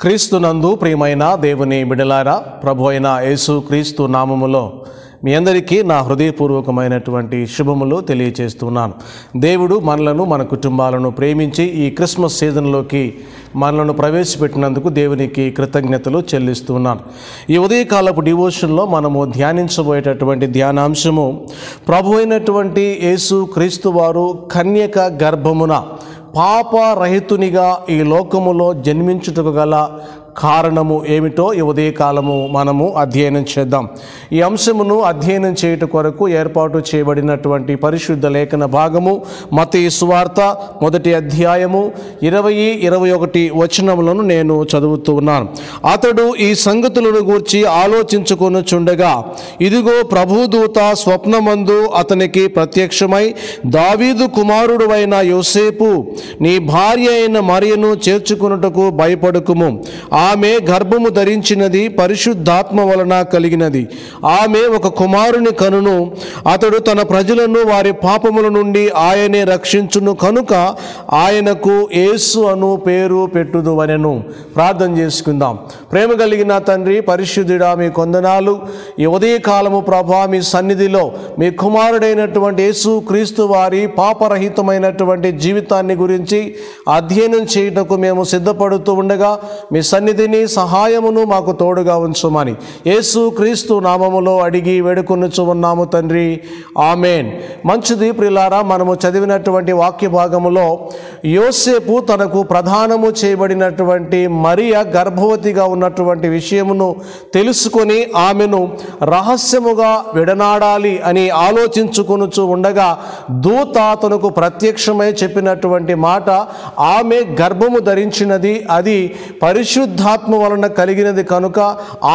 క్రీస్తునందు ప్రియమైన దేవుని బిడ్డలారా, ప్రభు అయిన యేసు క్రీస్తు నామములో మీ అందరికీ నా హృదయపూర్వకమైనటువంటి శుభములు తెలియచేస్తున్నాను. దేవుడు మనలను, మన కుటుంబాలను ప్రేమించి ఈ క్రిస్మస్ సీజన్లోకి మనలను ప్రవేశపెట్టినందుకు దేవునికి కృతజ్ఞతలు చెల్లిస్తున్నాను. ఈ ఉదయకాలపు డివోషన్లో మనము ధ్యానించబోయేటటువంటి ధ్యానాంశము, ప్రభు అయినటువంటి యేసు క్రీస్తు వారు కన్యక గర్భమున పాపరహితునిగా ఈ లోకములో జన్మించుటకు గల కారణము ఏమిటో ఈ ఉదయకాలము మనము అధ్యయనం చేద్దాం. ఈ అంశమును అధ్యయనం చేయుట కొరకు ఏర్పాటు చేయబడినటువంటి పరిశుద్ధ లేఖన భాగము మత్తయి సువార్త 1వ అధ్యాయము 20-21 వచనములను నేను చదువుతూ ఉన్నాను. అతడు ఈ సంగతులను గూర్చి ఆలోచించుకొనుచుండగా, ఇదిగో ప్రభుదూత స్వప్నమందు అతనికి ప్రత్యక్షమై, దావీదు కుమారుడు అయిన యోసేపు, నీ భార్య అయిన మరియను చేర్చుకొనుటకు భయపడకుము. ఆమె గర్భము ధరించినది పరిశుద్ధాత్మ వలన కలిగినది. ఆమె ఒక కుమారుని కనును. అతడు తన ప్రజలను వారి పాపముల నుండి ఆయనే రక్షించును కనుక ఆయనకు యేసు అను పేరు పెట్టుదువనెను. ప్రార్థన చేసుకుందాం. ప్రేమ కలిగిన తండ్రి, పరిశుద్ధుడా, మీ కొందనాలు. ఈ ఉదయకాలము ప్రభా, మీ సన్నిధిలో మీ కుమారుడైనటువంటి యేసు క్రీస్తు వారి పాపరహితమైనటువంటి జీవితాన్ని గురించి అధ్యయనం చేయుటకు మేము సిద్ధపడుతూ ఉండగా, మీ సన్నిధిని, సహాయమును మాకు తోడుగా ఉంచమని యేసు క్రీస్తు నామములో అడిగి వేడుకొనుచు ఉన్నాము తండ్రి, ఆమేన్. మంచిది ప్రియులారా, మనము చదివినటువంటి వాక్య భాగములో యోసేపు తనకు ప్రదానము చేయబడినటువంటి మరియ గర్భవతిగా ఉన్నటువంటి విషయమును తెలుసుకొని ఆమెను రహస్యముగా విడనాడాలి అని ఆలోచించుకొనుచు ఉండగా, దూత తనకు ప్రత్యక్షమై చెప్పినటువంటి మాట, ఆమె గర్భము ధరించినది అది పరిశుద్ధాత్మ వలన కలిగినది కనుక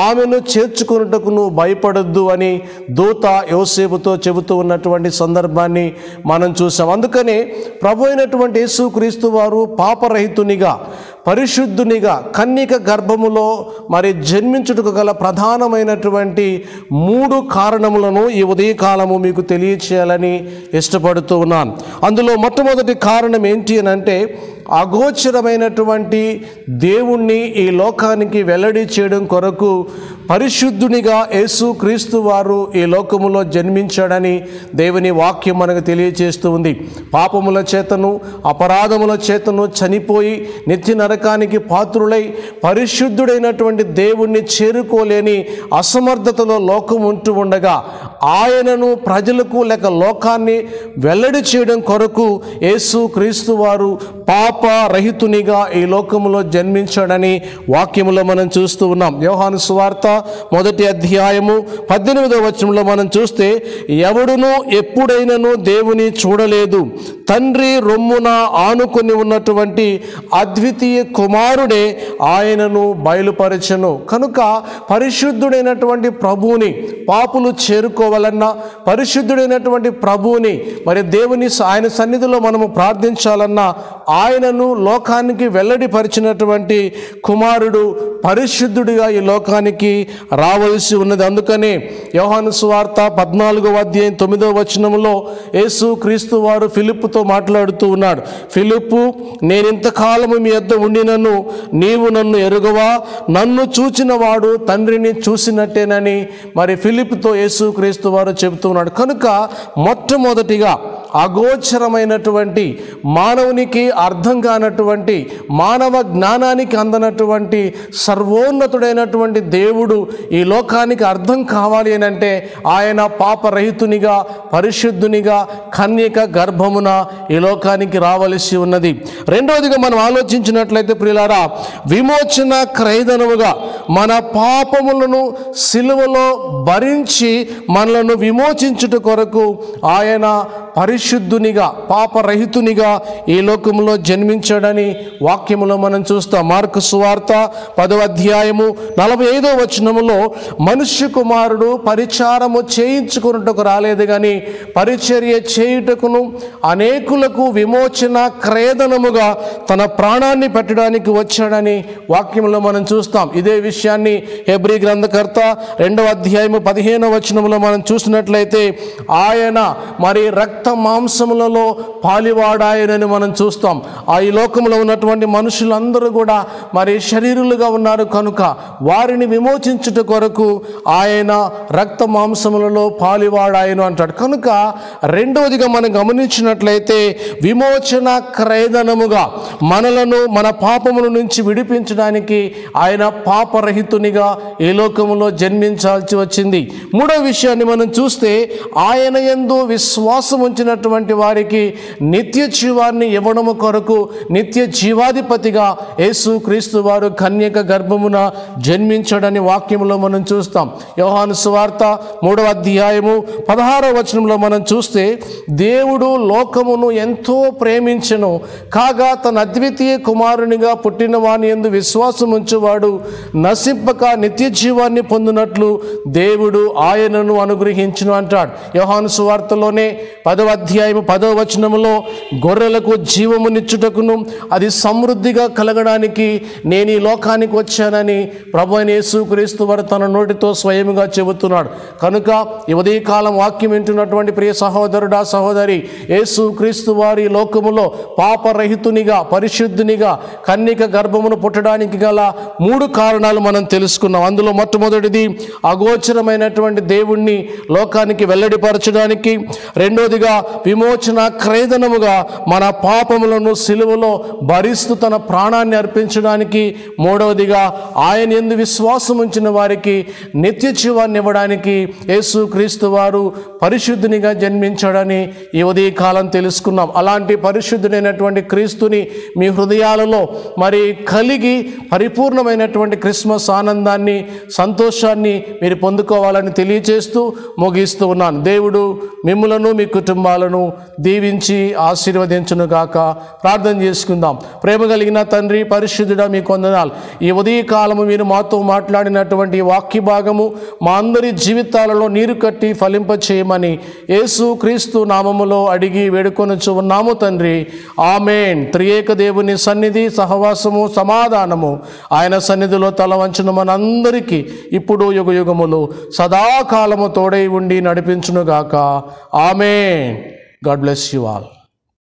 ఆమెను చేర్చుకున్నటకు నువ్వు భయపడొద్దు అని దూత యోసేపుతో చెబుతూ ఉన్నటువంటి సందర్భాన్ని మనం చూసాం. అందుకనే ప్రభు అయినటువంటి యేసు క్రీస్తు వారు పాపరహితునిగా, పరిశుద్ధునిగా కన్యక గర్భములో మరి జన్మించుటకు గల ప్రధానమైనటువంటి 3 కారణములను ఈ ఉదయకాలము మీకు తెలియచేయాలని ఇష్టపడుతూ ఉన్నాను. అందులో మొట్టమొదటి కారణం ఏంటి అని అంటే, అగోచరమైనటువంటి దేవుణ్ణి ఈ లోకానికి వెల్లడి చేయడం కొరకు పరిశుద్ధునిగా యేసు క్రీస్తు వారు ఈ లోకములో జన్మించాడని దేవుని వాక్యం మనకు తెలియజేస్తూ ఉంది. పాపముల చేతను, అపరాధముల చేతను చనిపోయి నిత్య నరకానికి పాత్రులై పరిశుద్ధుడైనటువంటి దేవుణ్ణి చేరుకోలేని అసమర్థతలో లోకం ఉంటూ ఉండగా, ఆయనను ప్రజలకు లేక లోకాన్ని వెల్లడి చేయడం కొరకు యేసు క్రీస్తు వారు పాపరహితునిగా ఈ లోకములో జన్మించాడని వాక్యములో మనం చూస్తూ ఉన్నాం. యోహాను సువార్త 1వ అధ్యాయము 18వ వచనంలో మనం చూస్తే, ఎవడును ఎప్పుడైనను దేవుని చూడలేదు, తండ్రి రొమ్మున ఆనుకొని ఉన్నటువంటి అద్వితీయ కుమారుడే ఆయనను బయలుపరచెను. కనుక పరిశుద్ధుడైనటువంటి ప్రభువుని పాపులు చేరుకోవాలన్నా, పరిశుద్ధుడైనటువంటి ప్రభువుని మరి దేవుని ఆయన సన్నిధిలో మనము ప్రార్థించాలన్నా, ఆయనను లోకానికి వెల్లడిపరిచినటువంటి కుమారుడు పరిశుద్ధుడిగా ఈ లోకానికి రావలసి ఉన్నది. అందుకనే యోహాను సువార్త 14వ అధ్యాయం 9వ వచనంలో యేసు క్రీస్తు వారు ఫిలిప్పుతో మాట్లాడుతూ ఉన్నాడు. ఫిలిప్పు, నేనింతకాలము మీ యొద్ద ఉండినను నీవు నన్ను ఎరుగవా? నన్ను చూచిన వాడు తండ్రిని చూసినట్టేనని మరి ఫిలిప్పుతో యేసు క్రీస్తు వారు చెబుతూ ఉన్నాడు. కనుక మొట్టమొదటిగా అగోచరమైనటువంటి, మానవునికి అర్థం కానటువంటి, మానవ జ్ఞానానికి అందనటువంటి సర్వోన్నతుడైనటువంటి దేవుడు ఈ లోకానికి అర్థం కావాలి అని అంటే, ఆయన పాపరహితునిగా, పరిశుద్ధునిగా కన్యక గర్భమున ఈ లోకానికి రావలసి ఉన్నది. రెండవదిగా మనం ఆలోచించినట్లయితే ప్రియులారా, విమోచన క్రయధనముగా మన పాపములను సిలువలో భరించి మనలను విమోచించుట కొరకు ఆయన పరిశుద్ధునిగా, పాపరహితునిగా ఈ లోకంలో జన్మించాడని వాక్యములో మనం చూస్తాం. మార్కు సువార్త 10వ అధ్యాయము 45వ వచనములో, మనుష్య కుమారుడు పరిచారము చేయించుకున్నట్టుకు రాలేదు కానీ పరిచర్య చేయుటకును అనేకులకు విమోచన క్రయధనముగా తన ప్రాణాన్ని పెట్టడానికి వచ్చాడని వాక్యంలో మనం చూస్తాం. ఇదే విషయాన్ని హెబ్రీ గ్రంథకర్త 2వ అధ్యాయము 15వ వచనంలో మనం చూసినట్లయితే ఆయన మరి రక్త మాంసములలో పాలివాడాయనని మనం చూస్తాం. ఈ లోకంలో ఉన్నటువంటి మనుషులందరూ కూడా మరి శరీరులుగా ఉన్నారు కనుక వారిని విమోచించుట కొరకు ఆయన రక్త మాంసములలో పాలివాడాయను అంటాడు. కనుక రెండవదిగా మనం గమనించినట్లయితే విమోచన క్రయధనముగా మనలను మన పాపముల నుంచి విడిపించడానికి ఆయన పాపరహితునిగా ఈ లోకములో జన్మించాల్సి వచ్చింది. మూడవ విషయాన్ని మనం చూస్తే ఆయన యందు విశ్వాసం ఉంచినటువంటి వారికి నిత్య జీవాన్ని ఇవ్వడము కొరకు నిత్య జీవాధిపతిగా యేసు క్రీస్తు వారు కన్యక గర్భమున జన్మించాడని వాక్యంలో మనం చూస్తాం. యోహాను సువార్త 3వ అధ్యాయము 16వ వచనంలో మనం చూస్తే దేవుడు లోకమును ఎంతో ప్రేమించెను కాగా తన అద్వితీయ కుమారునిగా పుట్టిన వాని యందు విశ్వాసం ఉంచువాడు నశింపక నిత్య జీవాన్ని పొందినట్లు దేవుడు ఆయనను అనుగ్రహించును అంటాడు. యోహాను సువార్తలోనే 10వ అధ్యాయము 10వ వచనములో గొర్రెలకు జీవమునిచ్చుటకును అది సమృద్ధిగా కలగడానికి నేను ఈ లోకానికి వచ్చానని ప్రభువైన యేసుక్రీస్తు వారు తన నోటితో స్వయముగా చెబుతున్నాడు. కనుక ఈ ఉదయకాలం వాక్యం వింటున్నటువంటి ప్రియ సహోదరుడా సహోదరి, యేసుక్రీస్తు వారి లోకములో పాపరహితునిగా పరిశుద్ధునిగా కన్యక గర్భమును పుట్టడానికి గల 3 కారణాలు మనం తెలుసుకున్నాం. అందులో మొట్టమొదటిది అగోచరమైనటువంటి దేవుణ్ణి లోకానికి వెల్లడిపరచడానికి, రెండోదిగా విమోచన క్రయధనముగా మన పాపములను సిలువలో భరిస్తూ తన ప్రాణాన్ని అర్పించడానికి, మూడవదిగా ఆయన యందు విశ్వాసం ఉంచిన వారికి నిత్య జీవాన్ని ఇవ్వడానికి యేసుక్రీస్తు వారు పరిశుద్ధునిగా జన్మించాడని ఈ ఉదయకాలం తెలుసుకున్నాం. అలాంటి పరిశుద్ధుడైనటువంటి క్రీస్తుని మీ హృదయాలలో మరి కలిగి పరిపూర్ణమైనటువంటి క్రిస్మస్ ఆనందాన్ని సంతోషాన్ని మీరు పొందుకోవాలని తెలియజేస్తూ ముగిస్తూ ఉన్నాను. దేవుడు మిమ్ములను మీ కుటుంబాలను దీవించి ఆశీర్వదించును గాక. ప్రార్థన చేసుకుందాం. ప్రేమ కలిగిన తండ్రి పరిశుద్ధుడా మీకు వందనాలు. ఈ ఉదయకాలము మీరు మాతో మాట్లాడినటువంటి వాక్య భాగము మా అందరి జీవితాలలో నీరు కట్టి ఫలింప చేయమని యేసు క్రీస్తు నామములో అడిగి వేడుకొనుచు ఉన్నాము తండ్రి. ఆమేన్. త్రియేక దేవుని సన్నిధి సహవాసము సమాధానము ఆయన సన్నిధిలో తల వంచిన మనందరికీ ఇప్పుడు యుగయుగములు సదాకాలము తోడై ఉండి నడిపించునుగాక. ఆమేన్. God bless you all.